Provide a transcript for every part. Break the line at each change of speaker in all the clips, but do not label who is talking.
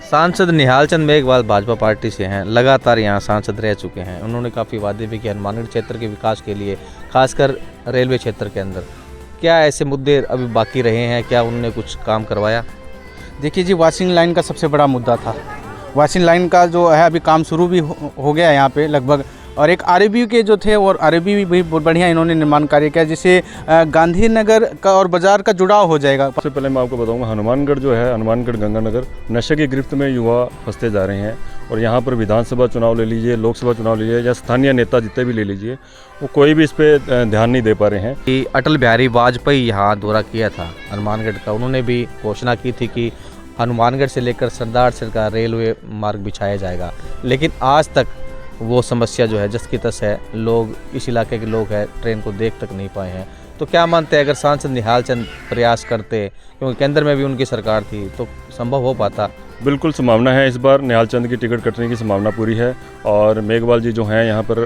सांसद निहाल चंद मेघवाल भाजपा पार्टी से हैं, लगातार यहाँ सांसद रह चुके हैं। उन्होंने काफ़ी वादे भी किए हनुमानगढ़ क्षेत्र के विकास के लिए, खासकर रेलवे क्षेत्र के अंदर। क्या ऐसे मुद्दे अभी बाकी रहे हैं? क्या उन्होंने कुछ काम करवाया?
देखिए जी, वॉशिंग लाइन का सबसे बड़ा मुद्दा था। वॉशिंग लाइन का जो है अभी काम शुरू भी हो गया है यहाँ पे लगभग, और एक आरबी के जो थे और आरबी भी बहुत बढ़िया इन्होंने निर्माण कार्य किया, जिससे गांधीनगर का और बाजार का जुड़ाव हो जाएगा।
सबसे पहले मैं आपको बताऊंगा, हनुमानगढ़ जो है, हनुमानगढ़ गंगानगर नशे की गिरफ्त में युवा फंसते जा रहे हैं। और यहाँ पर विधानसभा चुनाव ले लीजिए, लोकसभा चुनाव ले लीजिए या स्थानीय नेता जितने भी ले लीजिए, वो कोई भी इस पर ध्यान नहीं दे पा रहे हैं।
कि अटल बिहारी वाजपेयी यहाँ दौरा किया था हनुमानगढ़ का, उन्होंने भी घोषणा की थी कि हनुमानगढ़ से लेकर सरदार का रेलवे मार्ग बिछाया जाएगा, लेकिन आज तक वो समस्या जो है जस की तस है। लोग, इस इलाके के लोग हैं, ट्रेन को देख तक नहीं पाए हैं। तो क्या मानते हैं, अगर सांसद निहाल चंद प्रयास करते, क्योंकि केंद्र में भी उनकी सरकार थी, तो संभव हो पाता?
बिल्कुल संभावना है, इस बार निहाल चंद की टिकट कटने की संभावना पूरी है। और मेघवाल जी जो हैं यहाँ पर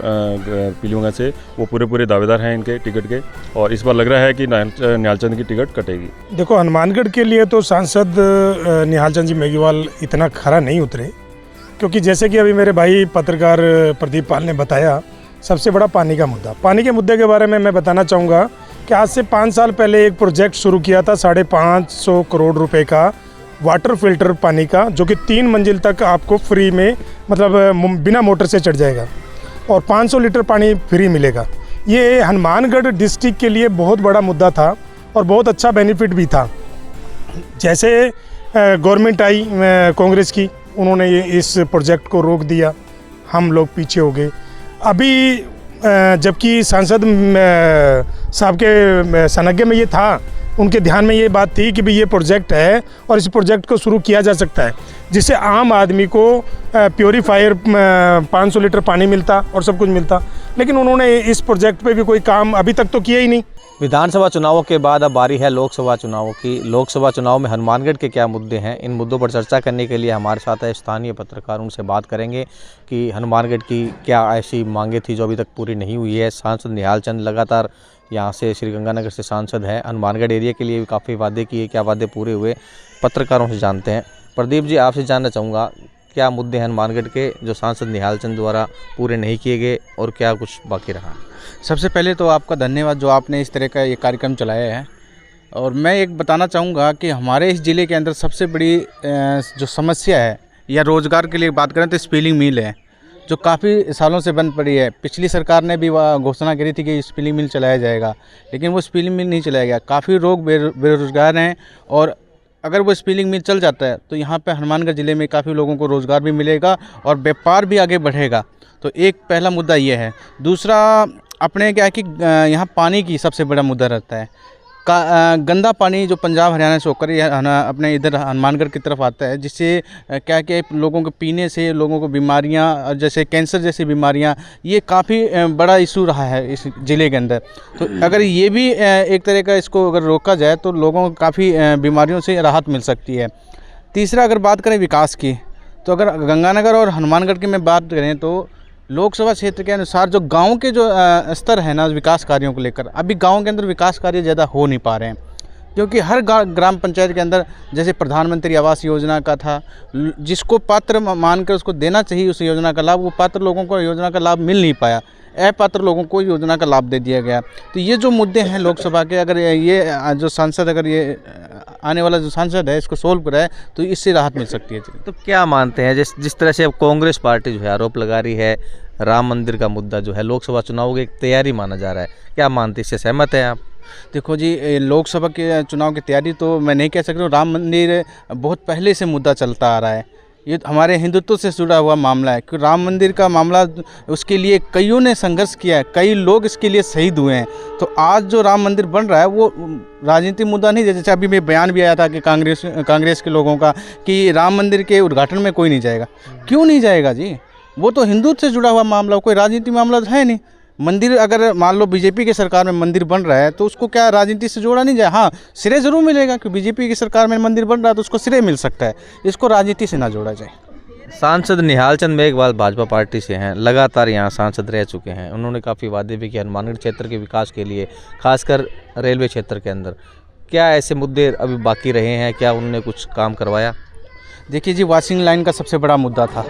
पीलीगंज से, वो पूरे दावेदार हैं इनके टिकट के, और इस बार लग रहा है कि निहाल चंद की टिकट कटेगी।
देखो, हनुमानगढ़ के लिए तो सांसद निहाल चंद जी मेघवाल इतना खरा नहीं उतरे, क्योंकि जैसे कि अभी मेरे भाई पत्रकार प्रदीप पाल ने बताया, सबसे बड़ा पानी का मुद्दा। पानी के मुद्दे के बारे में मैं बताना चाहूँगा कि आज से 5 साल पहले एक प्रोजेक्ट शुरू किया था 550 करोड़ रुपए का, वाटर फिल्टर पानी का, जो कि 3 मंजिल तक आपको फ्री में, मतलब बिना मोटर से चढ़ जाएगा और 500 लीटर पानी फ्री मिलेगा। ये हनुमानगढ़ डिस्ट्रिक्ट के लिए बहुत बड़ा मुद्दा था और बहुत अच्छा बेनिफिट भी था। जैसे गवर्नमेंट आई कांग्रेस की, उन्होंने ये इस प्रोजेक्ट को रोक दिया, हम लोग पीछे हो गए। अभी जबकि सांसद साहब के सनग्य में ये था, उनके ध्यान में ये बात थी कि भाई ये प्रोजेक्ट है और इस प्रोजेक्ट को शुरू किया जा सकता है, जिससे आम आदमी को प्योरीफायर 500 लीटर पानी मिलता और सब कुछ मिलता, लेकिन उन्होंने इस प्रोजेक्ट पे भी कोई काम अभी तक तो किया ही नहीं।
विधानसभा चुनावों के बाद अब बारी है लोकसभा चुनावों की। लोकसभा चुनाव में हनुमानगढ़ के क्या मुद्दे हैं, इन मुद्दों पर चर्चा करने के लिए हमारे साथ है स्थानीय पत्रकार। उनसे बात करेंगे कि हनुमानगढ़ की क्या ऐसी मांगे थी जो अभी तक पूरी नहीं हुई है। सांसद निहाल चंद लगातार यहाँ से श्रीगंगानगर से सांसद हैं, हनुमानगढ़ एरिया के लिए भी काफ़ी वादे किए, क्या वादे पूरे हुए, पत्रकारों से जानते हैं। प्रदीप जी, आपसे जानना चाहूँगा, क्या मुद्दे हैं हनुमानगढ़ के जो सांसद निहाल चंद द्वारा पूरे नहीं किए गए और क्या कुछ बाकी रहा?
सबसे पहले तो आपका धन्यवाद जो आपने इस तरह का ये कार्यक्रम चलाया है। और मैं एक बताना चाहूँगा कि हमारे इस ज़िले के अंदर सबसे बड़ी जो समस्या है, या रोज़गार के लिए बात करें तो स्पिनिंग मिल है, जो काफ़ी सालों से बंद पड़ी है। पिछली सरकार ने भी घोषणा करी थी कि स्पिनिंग मिल चलाया जाएगा, लेकिन वो स्पिनिंग मिल नहीं चलाया गया। काफ़ी लोग बेरोज़गार हैं, और अगर वो स्पिनिंग मिल चल जाता है तो यहाँ पे हनुमानगढ़ ज़िले में काफ़ी लोगों को रोज़गार भी मिलेगा और व्यापार भी आगे बढ़ेगा। तो एक पहला मुद्दा ये है। दूसरा, अपने क्या है कि यहाँ पानी की सबसे बड़ा मुद्दा रहता है। गंदा पानी जो पंजाब हरियाणा से होकर अपने इधर हनुमानगढ़ की तरफ आता है, जिससे क्या कि लोगों को पीने से लोगों को बीमारियां, जैसे कैंसर जैसी बीमारियां, ये काफ़ी बड़ा इशू रहा है इस ज़िले के अंदर। तो अगर ये भी एक तरह का इसको अगर रोका जाए तो लोगों को काफ़ी बीमारियों से राहत मिल सकती है। तीसरा, अगर बात करें विकास की, तो अगर गंगानगर और हनुमानगढ़ की मैं बात करें तो लोकसभा क्षेत्र के अनुसार जो गांव के जो स्तर है ना विकास कार्यों को लेकर, अभी गांव के अंदर विकास कार्य ज़्यादा हो नहीं पा रहे हैं, क्योंकि हर ग्राम पंचायत के अंदर जैसे प्रधानमंत्री आवास योजना का था, जिसको पात्र मानकर उसको देना चाहिए उस योजना का लाभ, वो पात्र लोगों को योजना का लाभ मिल नहीं पाया, अपात्र लोगों को योजना का लाभ दे दिया गया। तो ये जो मुद्दे हैं लोकसभा के, अगर ये जो सांसद, अगर ये आने वाला जो सांसद है इसको सोल्व कराए तो इससे राहत मिल सकती है।
तो क्या मानते हैं, जिस तरह से अब कांग्रेस पार्टी जो है आरोप लगा रही है, राम मंदिर का मुद्दा जो है लोकसभा चुनाव की एक तैयारी माना जा रहा है, क्या मानते हैं, इससे सहमत हैं आप?
देखो जी, लोकसभा के चुनाव की तैयारी तो मैं नहीं कह सकता हूँ। राम मंदिर बहुत पहले से मुद्दा चलता आ रहा है, ये हमारे हिंदुत्व से जुड़ा हुआ मामला है। क्योंकि राम मंदिर का मामला, उसके लिए कईयों ने संघर्ष किया है, कई लोग इसके लिए शहीद हुए हैं। तो आज जो राम मंदिर बन रहा है वो राजनीतिक मुद्दा नहीं, जैसे अभी में बयान भी आया था कि कांग्रेस के लोगों का कि राम मंदिर के उद्घाटन में कोई नहीं जाएगा। क्यों नहीं जाएगा जी? वो तो हिंदुत्व से जुड़ा हुआ मामला, कोई राजनीतिक मामला तो है नहीं। मंदिर अगर मान लो बीजेपी की सरकार में मंदिर बन रहा है तो उसको क्या राजनीति से जोड़ा नहीं जाए? हाँ, श्रेय जरूर मिलेगा कि बीजेपी की सरकार में मंदिर बन रहा है तो उसको श्रेय मिल सकता है, इसको राजनीति से ना जोड़ा जाए।
सांसद निहाल चंद मेघवाल भाजपा पार्टी से हैं, लगातार यहाँ सांसद रह चुके हैं। उन्होंने काफ़ी वादे भी किए हनुमानगढ़ क्षेत्र के विकास के लिए, खासकर रेलवे क्षेत्र के अंदर। क्या ऐसे मुद्दे अभी बाकी रहे हैं? क्या उन्होंने कुछ काम करवाया?
देखिए जी, वॉशिंग लाइन का सबसे बड़ा मुद्दा था।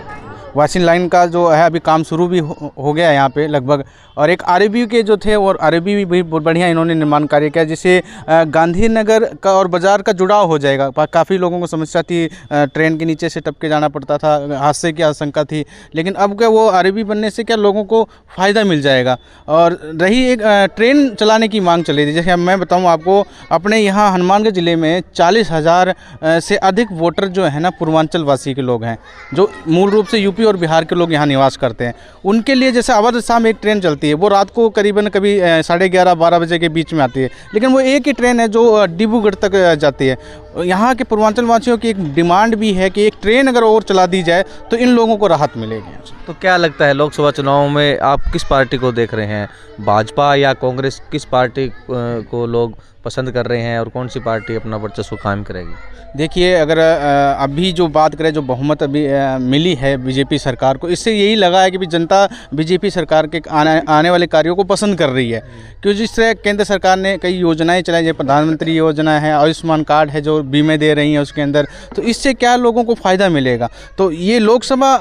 वॉशिंग लाइन का जो है अभी काम शुरू भी हो गया है यहाँ पे लगभग, और एक आरबी के जो थे और आरबी भी बहुत बढ़िया इन्होंने निर्माण कार्य किया, जिससे गांधीनगर का और बाज़ार का जुड़ाव हो जाएगा। काफ़ी लोगों को समस्या थी, ट्रेन के नीचे से टपके जाना पड़ता था, हादसे की आशंका थी, लेकिन अब क्या वो आरबी बनने से क्या लोगों को फ़ायदा मिल जाएगा। और रही एक ट्रेन चलाने की मांग चली थी, जैसे मैं बताऊँ आपको, अपने यहाँ हनुमानगढ़ ज़िले में 40,000 से अधिक वोटर जो है ना पूर्वांचल वासी के लोग हैं, जो मूल रूप से यूपी और बिहार के लोग यहाँ निवास करते हैं। उनके लिए जैसे अवध शाम एक ट्रेन चलती है, वो रात को करीबन कभी 11:30-12 बजे के बीच में आती है, लेकिन वो एक ही ट्रेन है जो डिब्रूगढ़ तक जाती है। यहाँ के पूर्वांचल वासियों की एक डिमांड भी है कि एक ट्रेन अगर और चला दी जाए तो इन लोगों को राहत मिलेगी।
तो क्या लगता है लोकसभा चुनाव में आप किस पार्टी को देख रहे हैं, भाजपा या कांग्रेस? किस पार्टी को लोग पसंद कर रहे हैं और कौन सी पार्टी अपना वर्चस्व कायम करेगी?
देखिए, अगर अभी जो बात करें, जो बहुमत अभी मिली है बीजेपी सरकार को, इससे यही लगा है कि भी जनता बीजेपी सरकार के आने वाले कार्यों को पसंद कर रही है। क्योंकि जिस तरह केंद्र सरकार ने कई योजनाएं चलाई, जैसे प्रधानमंत्री योजना है, आयुष्मान कार्ड है जो बीमे दे रही हैं उसके अंदर, तो इससे क्या लोगों को फ़ायदा मिलेगा। तो ये लोकसभा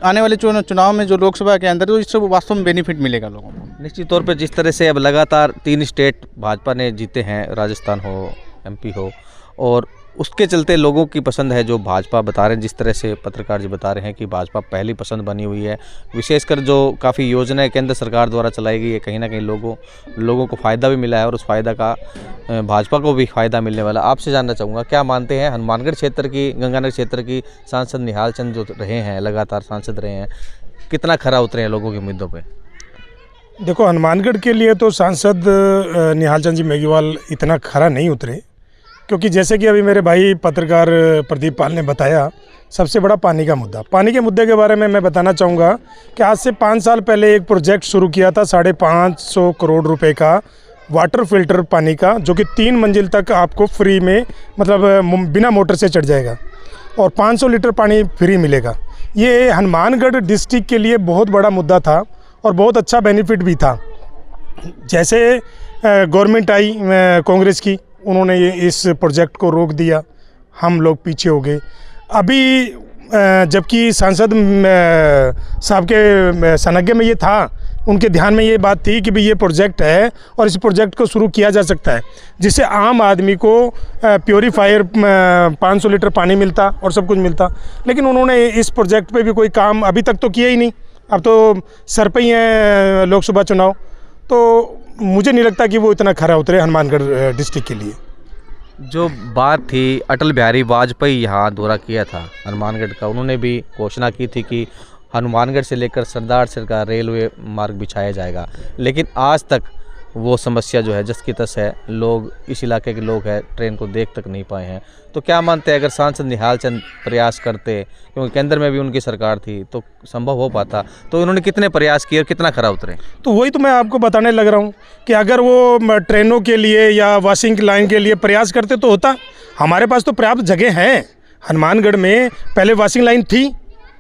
आने वाले चुनाव में जो लोकसभा के अंदर, तो इससे वास्तव में बेनिफिट मिलेगा लोगों को।
निश्चित तौर पर जिस तरह से अब लगातार 3 स्टेट भाजपा ने जीते हैं, राजस्थान हो, MP हो, और उसके चलते लोगों की पसंद है जो भाजपा बता रहे हैं, जिस तरह से पत्रकार जी बता रहे हैं कि भाजपा पहली पसंद बनी हुई है। विशेषकर जो काफ़ी योजनाएं केंद्र सरकार द्वारा चलाई गई है, कहीं ना कहीं लोगों को फ़ायदा भी मिला है और उस फ़ायदा का भाजपा को भी फ़ायदा मिलने वाला। आपसे जानना चाहूँगा, क्या मानते हैं हनुमानगढ़ क्षेत्र की, गंगानगर क्षेत्र की सांसद निहाल चंद जो रहे हैं, लगातार सांसद रहे हैं, कितना खरा उतरे हैं लोगों के मुद्दों पर?
देखो, हनुमानगढ़ के लिए तो सांसद निहाल चंद जी मेघवाल इतना खरा नहीं उतरे, क्योंकि जैसे कि अभी मेरे भाई पत्रकार प्रदीप पाल ने बताया, सबसे बड़ा पानी का मुद्दा। पानी के मुद्दे के बारे में मैं बताना चाहूँगा कि आज से 5 साल पहले एक प्रोजेक्ट शुरू किया था 550 करोड़ रुपए का, वाटर फिल्टर पानी का, जो कि 3 मंजिल तक आपको फ्री में, मतलब बिना मोटर से चढ़ जाएगा और 500 लीटर पानी फ्री मिलेगा। ये हनुमानगढ़ डिस्ट्रिक्ट के लिए बहुत बड़ा मुद्दा था और बहुत अच्छा बेनिफिट भी था। जैसे गवर्नमेंट आई कांग्रेस की, उन्होंने ये इस प्रोजेक्ट को रोक दिया, हम लोग पीछे हो गए। अभी जबकि सांसद साहब के सनग्य में ये था, उनके ध्यान में ये बात थी कि भाई ये प्रोजेक्ट है और इस प्रोजेक्ट को शुरू किया जा सकता है, जिससे आम आदमी को प्योरीफायर 500 लीटर पानी मिलता और सब कुछ मिलता। लेकिन उन्होंने इस प्रोजेक्ट पे भी कोई काम अभी तक तो किया ही नहीं। अब तो सर पे ही है लोकसभा चुनाव, तो मुझे नहीं लगता कि वो इतना खरा उतरे हनुमानगढ़ डिस्ट्रिक्ट के लिए।
जो बात थी, अटल बिहारी वाजपेयी यहाँ दौरा किया था हनुमानगढ़ का, उन्होंने भी घोषणा की थी कि हनुमानगढ़ से लेकर सरदारसर का रेलवे मार्ग बिछाया जाएगा, लेकिन आज तक वो समस्या जो है जस की तस है। लोग, इस इलाके के लोग हैं, ट्रेन को देख तक नहीं पाए हैं। तो क्या मानते हैं, अगर सांसद निहाल चंद प्रयास करते, क्योंकि केंद्र में भी उनकी सरकार थी, तो संभव हो पाता? तो उन्होंने कितने प्रयास किए और कितना खरा उतरे?
तो वही तो मैं आपको बताने लग रहा हूँ कि अगर वो ट्रेनों के लिए या वॉशिंग लाइन के लिए प्रयास करते तो होता। हमारे पास तो पर्याप्त जगह है हनुमानगढ़ में। पहले वॉशिंग लाइन थी,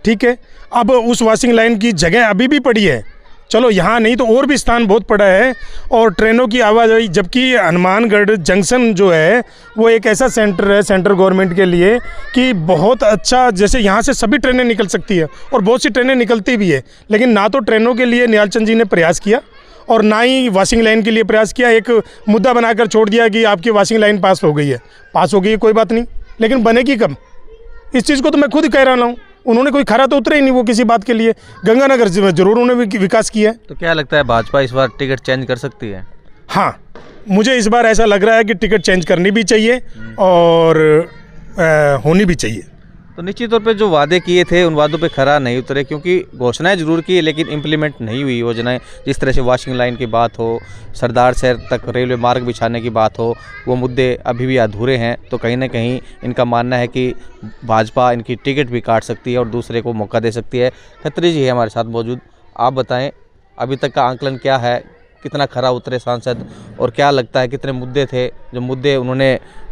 ठीक है, अब उस वॉशिंग लाइन की जगह अभी भी पड़ी है। चलो यहाँ नहीं तो और भी स्थान बहुत पड़ा है, और ट्रेनों की आवाजाही, जबकि हनुमानगढ़ जंक्शन जो है वो एक ऐसा सेंटर है सेंट्रल गवर्नमेंट के लिए कि बहुत अच्छा, जैसे यहाँ से सभी ट्रेनें निकल सकती है और बहुत सी ट्रेनें निकलती भी है। लेकिन ना तो ट्रेनों के लिए निहाल चंद जी ने प्रयास किया और ना ही वॉशिंग लाइन के लिए प्रयास किया। एक मुद्दा बनाकर छोड़ दिया कि आपकी वॉशिंग लाइन पास हो गई है। पास हो गई है कोई बात नहीं, लेकिन बनेगी कब? इस चीज़ को तो मैं खुद कह रहा हूँ। उन्होंने कोई खरा तो उतरे ही नहीं वो किसी बात के लिए। गंगानगर जरूर उन्होंने विकास किया है।
तो क्या लगता है, भाजपा इस बार टिकट चेंज कर सकती है?
हाँ, मुझे इस बार ऐसा लग रहा है कि टिकट चेंज करनी भी चाहिए और होनी भी चाहिए।
तो निश्चित तौर पे जो वादे किए थे उन वादों पे खरा नहीं उतरे, क्योंकि घोषणाएं जरूर की लेकिन इम्प्लीमेंट नहीं हुई योजनाएं। जिस तरह से वॉशिंग लाइन की बात हो, सरदारसर तक रेलवे मार्ग बिछाने की बात हो, वो मुद्दे अभी भी अधूरे हैं। तो कहीं ना कहीं इनका मानना है कि भाजपा इनकी टिकट भी काट सकती है और दूसरे को मौका दे सकती है। खत्री जी है हमारे साथ मौजूद। आप बताएं, अभी तक का आंकलन क्या है, कितना खरा उतरे सांसद, और क्या लगता है कितने मुद्दे थे जो मुद्दे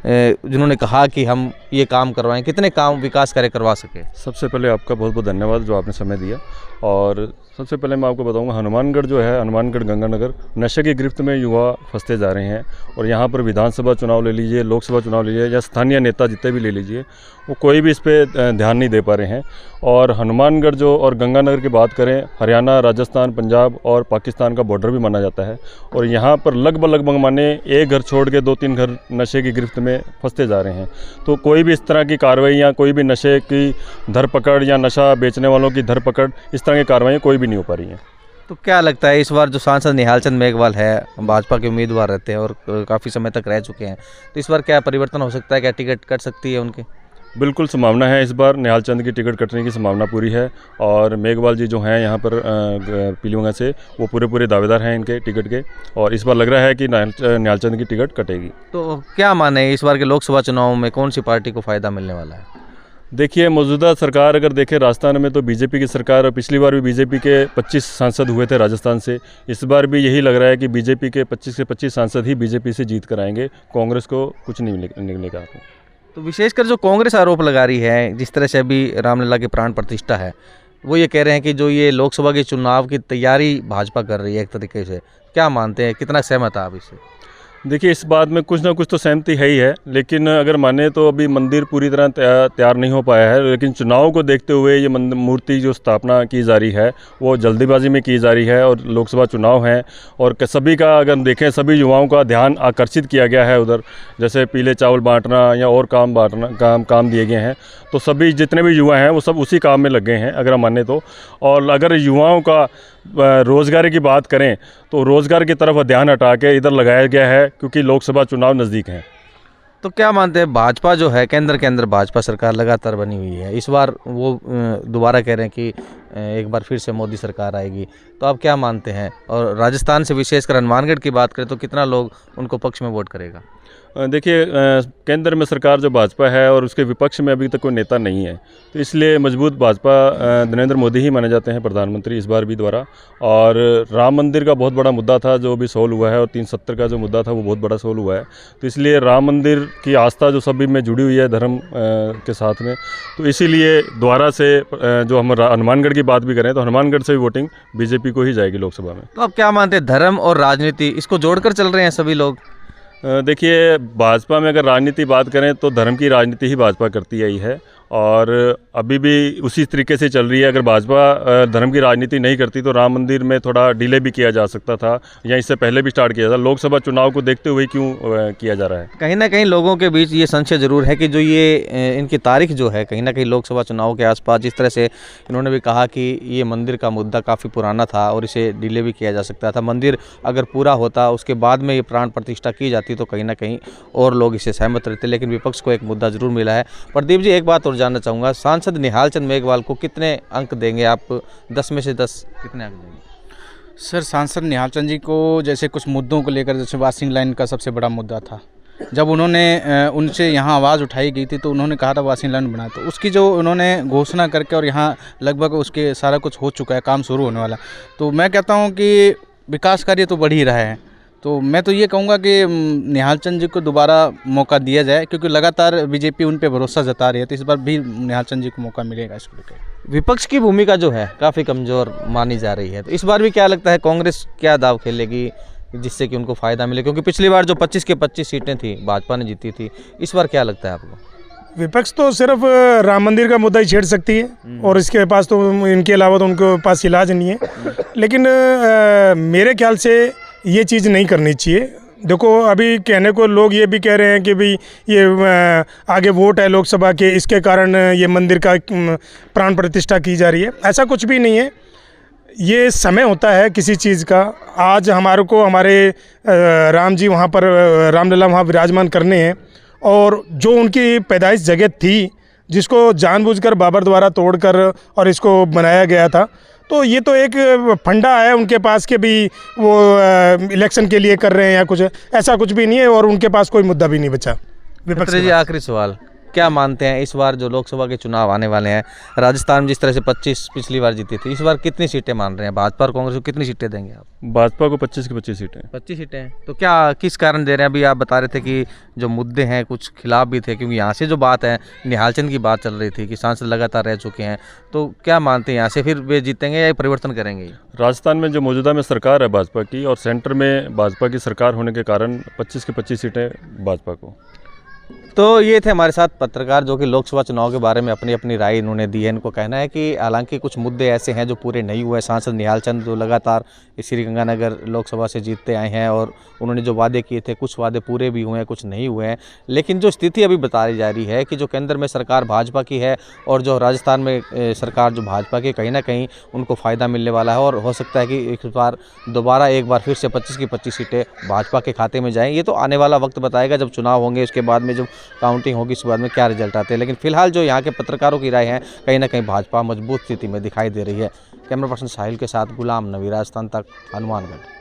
जिन्होंने कहा कि हम ये काम करवाएं, कितने काम विकास कार्य करवा सके?
सबसे पहले आपका बहुत बहुत धन्यवाद जो आपने समय दिया। और सबसे पहले मैं आपको बताऊंगा, हनुमानगढ़ जो है, हनुमानगढ़ गंगानगर नशे की गिरफ्त में युवा फंसते जा रहे हैं। और यहाँ पर विधानसभा चुनाव ले लीजिए, लोकसभा चुनाव ले लीजिए, या स्थानीय नेता जितने भी ले लीजिए, वो कोई भी इस पर ध्यान नहीं दे पा रहे हैं। और हनुमानगढ़ जो और गंगानगर की बात करें, हरियाणा, राजस्थान, पंजाब और पाकिस्तान का बॉर्डर भी माना जाता है। और यहाँ पर लगभग माने एक घर छोड़ के 2-3 घर नशे की गिरफ्त में फंसते जा रहे हैं। तो कोई भी इस तरह की कार्रवाई या कोई भी नशे की धरपकड़ या नशा बेचने वालों की धरपकड़, इस तरह की कार्रवाई कोई भी नहीं हो पा रही है।
तो क्या लगता है इस बार जो सांसद निहाल चंद मेघवाल है, भाजपा के उम्मीदवार रहते हैं और काफ़ी समय तक रह चुके हैं, तो इस बार क्या परिवर्तन हो सकता है? क्या टिकट कट सकती है उनकी?
बिल्कुल संभावना है, इस बार निहाल चंद की टिकट कटने की संभावना पूरी है। और मेघवाल जी जो हैं यहाँ पर पीलीगंगा से, वो पूरे दावेदार हैं इनके टिकट के, और इस बार लग रहा है कि निहाल चंद की टिकट कटेगी।
तो क्या माने इस बार के लोकसभा चुनाव में कौन सी पार्टी को फ़ायदा मिलने वाला है?
देखिए, मौजूदा सरकार अगर देखें राजस्थान में, तो बीजेपी की सरकार, और पिछली बार भी बीजेपी के 25 सांसद हुए थे राजस्थान से। इस बार भी यही लग रहा है कि बीजेपी के 25 के 25 सांसद ही बीजेपी से जीत कर आएंगे, कांग्रेस को कुछ नहीं निकलेगा।
तो विशेषकर जो कांग्रेस आरोप लगा रही है, जिस तरह से अभी रामलला की प्राण प्रतिष्ठा है, वो ये कह रहे हैं कि जो ये लोकसभा के चुनाव की तैयारी भाजपा कर रही है एक तरीके से, क्या मानते हैं, कितना सहमत है आप इससे?
देखिए, इस बात में कुछ ना कुछ तो सहमति है ही है, लेकिन अगर माने तो अभी मंदिर पूरी तरह तैयार नहीं हो पाया है। लेकिन चुनाव को देखते हुए ये मूर्ति जो स्थापना की जा रही है, वो जल्दीबाजी में की जा रही है, और लोकसभा चुनाव हैं, और सभी का अगर देखें, सभी युवाओं का ध्यान आकर्षित किया गया है उधर। जैसे पीले चावल बांटना या और काम दिए गए हैं, तो सभी जितने भी युवा हैं वो सब उसी काम में लग गए हैं अगर हम माने तो। और अगर युवाओं का रोज़गार की बात करें, तो रोज़गार की तरफ ध्यान हटा के इधर लगाया गया है, क्योंकि लोकसभा चुनाव नज़दीक हैं।
तो क्या मानते हैं, भाजपा जो है केंद्र के अंदर भाजपा सरकार लगातार बनी हुई है, इस बार वो दोबारा कह रहे हैं कि एक बार फिर से मोदी सरकार आएगी, तो आप क्या मानते हैं? और राजस्थान से विशेषकर हनुमानगढ़ की बात करें तो कितना लोग उनको पक्ष में वोट करेगा?
देखिए, केंद्र में सरकार जो भाजपा है और उसके विपक्ष में अभी तक कोई नेता नहीं है, तो इसलिए मजबूत भाजपा नरेंद्र मोदी ही माने जाते हैं प्रधानमंत्री इस बार भी दोबारा। और राम मंदिर का बहुत बड़ा मुद्दा था जो भी सोल्व हुआ है, और 370 का जो मुद्दा था वो बहुत बड़ा सोल्व हुआ है। तो इसलिए राम मंदिर की आस्था जो सभी में जुड़ी हुई है धर्म के साथ में, तो इसीलिए दोबारा से जो हम हनुमानगढ़ की बात भी करें, तो हनुमानगढ़ से भी वोटिंग बीजेपी को ही जाएगी लोकसभा में।
तो आप क्या मानते हैं, धर्म और राजनीति इसको जोड़कर चल रहे हैं सभी लोग?
देखिए, भाजपा में अगर राजनीति बात करें तो धर्म की राजनीति ही भाजपा करती आई है, और अभी भी उसी तरीके से चल रही है। अगर भाजपा धर्म की राजनीति नहीं करती तो राम मंदिर में थोड़ा डिले भी किया जा सकता था, या इससे पहले भी स्टार्ट किया था। लोकसभा चुनाव को देखते हुए क्यों किया जा रहा है?
कहीं ना कहीं लोगों के बीच ये संशय जरूर है कि जो ये इनकी तारीख जो है, कहीं ना कहीं लोकसभा चुनाव के आसपास, जिस तरह से इन्होंने भी कहा कि ये मंदिर का मुद्दा काफ़ी पुराना था और इसे डिले भी किया जा सकता था। मंदिर अगर पूरा होता, उसके बाद में ये प्राण प्रतिष्ठा की जाती, तो कहीं ना कहीं और लोग इससे सहमत रहते। लेकिन विपक्ष को एक मुद्दा जरूर मिला है। प्रदीप जी, एक बात और जानना चाहूँगा, सांसद निहाल चंद मेघवाल को कितने अंक देंगे आप? 10 में से 10 कितने अंक देंगे?
सर, सांसद निहाल चंद जी को जैसे कुछ मुद्दों को लेकर, जैसे वाशिंग लाइन का सबसे बड़ा मुद्दा था, जब उन्होंने उनसे यहाँ आवाज़ उठाई गई थी तो उन्होंने कहा था वाशिंग लाइन बना, तो उसकी जो उन्होंने घोषणा करके, और यहाँ लगभग उसके सारा कुछ हो चुका है, काम शुरू होने वाला। तो मैं कहता हूँ कि विकास कार्य तो बढ़ ही रहा है। तो मैं तो ये कहूँगा कि निहाल चंद जी को दोबारा मौका दिया जाए, क्योंकि लगातार बीजेपी उन पे भरोसा जता रही है, तो इस बार भी निहाल चंद जी को मौका मिलेगा इसको लेकर।
विपक्ष की भूमिका जो है काफ़ी कमज़ोर मानी जा रही है, तो इस बार भी क्या लगता है, कांग्रेस क्या दाव खेलेगी जिससे कि उनको फ़ायदा मिले? क्योंकि पिछली बार जो 25 के 25 सीटें थी भाजपा ने जीती थी, इस बार क्या लगता है आपको?
विपक्ष तो सिर्फ राम मंदिर का मुद्दा ही छेड़ सकती है, और इसके पास तो, इनके अलावा तो उनके पास इलाज नहीं है। लेकिन मेरे ख्याल से ये चीज़ नहीं करनी चाहिए। देखो, अभी कहने को लोग ये भी कह रहे हैं कि भाई ये आगे वोट है लोकसभा के, इसके कारण ये मंदिर का प्राण प्रतिष्ठा की जा रही है। ऐसा कुछ भी नहीं है। ये समय होता है किसी चीज़ का। आज हमारे राम जी वहाँ पर, रामलला वहाँ विराजमान करने हैं, और जो उनकी पैदाइश जगह थी, जिसको जानबूझकर बाबर द्वारा तोड़कर और इसको बनाया गया था, तो ये तो एक फंडा है उनके पास के भी वो इलेक्शन के लिए कर रहे हैं या कुछ, ऐसा कुछ भी नहीं है, और उनके पास कोई मुद्दा भी नहीं बचा विपक्ष
जी। आखिरी सवाल, क्या मानते हैं इस बार जो लोकसभा के चुनाव आने वाले हैं, राजस्थान में जिस तरह से 25 पिछली बार जीती थी, इस बार कितनी सीटें मान रहे हैं? भाजपा और कांग्रेस को कितनी सीटें देंगे आप?
भाजपा को 25 की 25 सीटें।
25 सीटें हैं। तो क्या किस कारण दे रहे हैं? अभी आप बता रहे थे कि जो मुद्दे हैं कुछ खिलाफ भी थे, क्योंकि यहाँ से जो बात है निहालचंद की बात चल रही थी कि सांसद लगातार रह चुके हैं, तो क्या मानते हैं यहाँ से फिर वे जीतेंगे या परिवर्तन करेंगे?
राजस्थान में जो मौजूदा में सरकार है भाजपा की, और सेंटर में भाजपा की सरकार होने के कारण 25 की 25 सीटें भाजपा को।
तो ये थे हमारे साथ पत्रकार जो कि लोकसभा चुनाव के बारे में अपनी अपनी राय इन्होंने दी है। इनको कहना है कि हालांकि कुछ मुद्दे ऐसे हैं जो पूरे नहीं हुए। सांसद निहालचंद जो लगातार श्रीगंगानगर लोकसभा से जीतते आए हैं और उन्होंने जो वादे किए थे, कुछ वादे पूरे भी हुए हैं, कुछ नहीं हुए हैं। लेकिन जो स्थिति अभी बताई जा रही है कि जो केंद्र में सरकार भाजपा की है और जो राजस्थान में सरकार जो भाजपा की, कहीं ना कहीं उनको फ़ायदा मिलने वाला है और हो सकता है कि एक बार फिर से 25 की 25 सीटें भाजपा के खाते में जाएँ। ये तो आने वाला वक्त बताएगा, जब चुनाव होंगे उसके बाद में जब काउंटिंग होगी उसके बाद में क्या रिजल्ट आते हैं। लेकिन फिलहाल जो यहाँ के पत्रकारों की राय है, कहीं ना कहीं भाजपा मजबूत स्थिति में दिखाई दे रही है। कैमरा पर्सन साहिल के साथ गुलाम नबी, राजस्थान तक, हनुमानगढ़।